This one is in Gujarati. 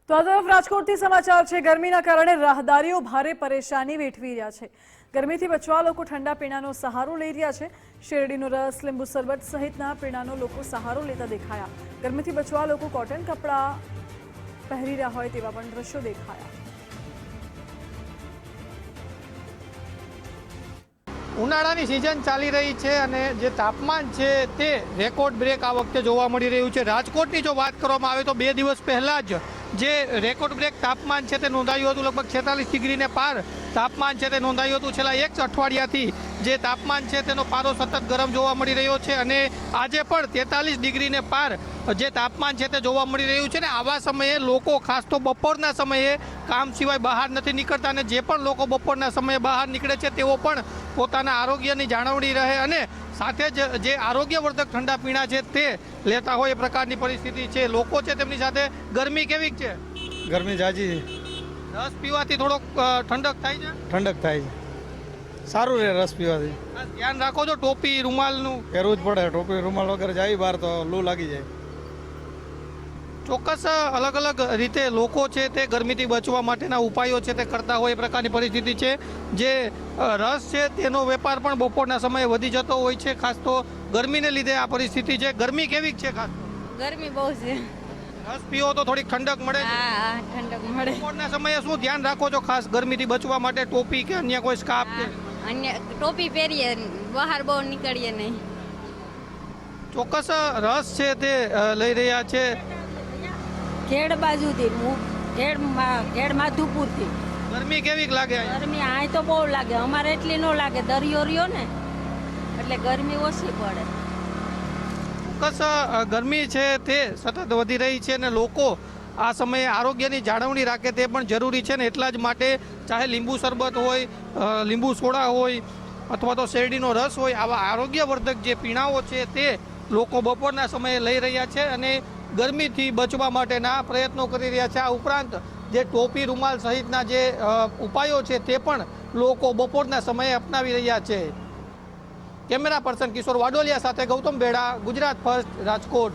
તો આ તરફ રાજકોટથી સમાચાર છે। ગરમીના કારણે રાહદારીઓ ભારે પરેશાની વેઠવી રહ્યા છે। ગરમીથી બચવા લોકો ઠંડા પીણાનો સહારો લઈ રહ્યા છે। શેરડીનો રસ, લીંબુ શરબત સહિતના પીણાનો લોકો સહારો લેતા દેખાયા। ગરમીથી બચવા લોકો કોટન કપડાં પહેરી રહ્યા હોય તેવા પણ દ્રશ્યો દેખાયા। ઉનાળાની સિઝન ચાલી રહી છે અને જે તાપમાન છે તે રેકોર્ડ બ્રેક આ વખતે જોવા મળી રહ્યું છે। રાજકોટની જો વાત કરવામાં આવે તો 2 દિવસ પહેલાં જ જે રેકોર્ડ બ્રેક તાપમાન છે તે નોંધાયું હતું। લગભગ 46 ડિગ્રીને પાર તાપમાન છે તે નોંધાયું હતું। છેલ્લા એક અઠવાડિયાથી જે તાપમાન છે તેનો પારો સતત ગરમ જોવા મળી રહ્યો છે અને આજે પણ 43 ડિગ્રીને પાર જે તાપમાન છે તે જોવા મળી રહ્યું છે। ને આવા સમયે લોકો ખાસ તો બપોરના સમયે કામ સિવાય બહાર નથી નીકળતા અને જે પણ લોકો બપોરના સમયે બહાર નીકળે છે તેઓ પણ પોતાના આરોગ્યની જાળવણી રહે અને સાથે જ જે આરોગ્યવર્ધક ઠંડા પીણા છે તે લેતા હોય એ પ્રકારની પરિસ્થિતિ છે। લોકો છે તેમની સાથે ગરમી કેવી છે? ગરમી જાજી છે। રસ પીવાથી થોડોક ઠંડક થાય છે? ઠંડક થાય છે, સારું રહે રસ પીવાથી। ધ્યાન રાખો છો ટોપી રૂમાલનું? પહેરવું જ પડે, ટોપી રૂમાલ વગર જાય બહાર તો લૂ લાગી જાય। ચોક્કસ અલગ અલગ રીતે લોકો છે તે ગરમીથી બચવા માટેના ઉપાયો છે તે કરતા હોય એ પ્રકારની પરિસ્થિતિ છે। જે રસ છે તેનો વેપાર પણ બપોરના સમયે વધી જતો હોય છે, ખાસ તો ગરમીને લીધે આ પરિસ્થિતિ છે। ગરમી કેવી છે? ખાસ ગરમી બહુ છે। રસ પીવો તો થોડીક ઠંડક મળે છે? હા, ઠંડક મળે। બપોરના સમયે શું ધ્યાન રાખો છો ખાસ ગરમીથી બચવા માટે? ટોપી કે અન્ય કોઈ સ્કાર્ફ કે? અન્ય ટોપી પહેરીએ, બહાર બહુ નીકળીએ નહીં। ચોક્કસ રસ છે તે લઈ રહ્યા છે। ખેડ બાજુથી ખેડ માધુપુરથી। ગરમી કેવી લાગે? ગરમી અહીં તો બહુ લાગે, અમારે એટલી ન લાગે, દરિયો રહ્યો ને એટલે ગરમી ઓછી પડે। ચોક્કસ ગરમી છે તે સતત વધી રહી છે અને લોકો આ સમયે આરોગ્યની જાળવણી રાખે તે પણ જરૂરી છે ને એટલા જ માટે ચાહે લીંબુ શરબત હોય, લીંબુ સોડા હોય અથવા તો શેરડીનો રસ હોય, આવા આરોગ્યવર્ધક જે પીણાઓ છે તે લોકો બપોરના સમયે લઈ રહ્યા છે અને ગરમીથી બચવા માટેના પ્રયત્નો કરી રહ્યા છે। આ ઉપરાંત જે ટોપી રૂમાલ સહિતના જે ઉપાયો છે તે પણ લોકો બપોરના સમયે અપનાવી રહ્યા છે। કેમેરા પર્સન કિશોર વાડોલિયા સાથે ગૌતમ બેડા, ગુજરાત ફર્સ્ટ, રાજકોટ।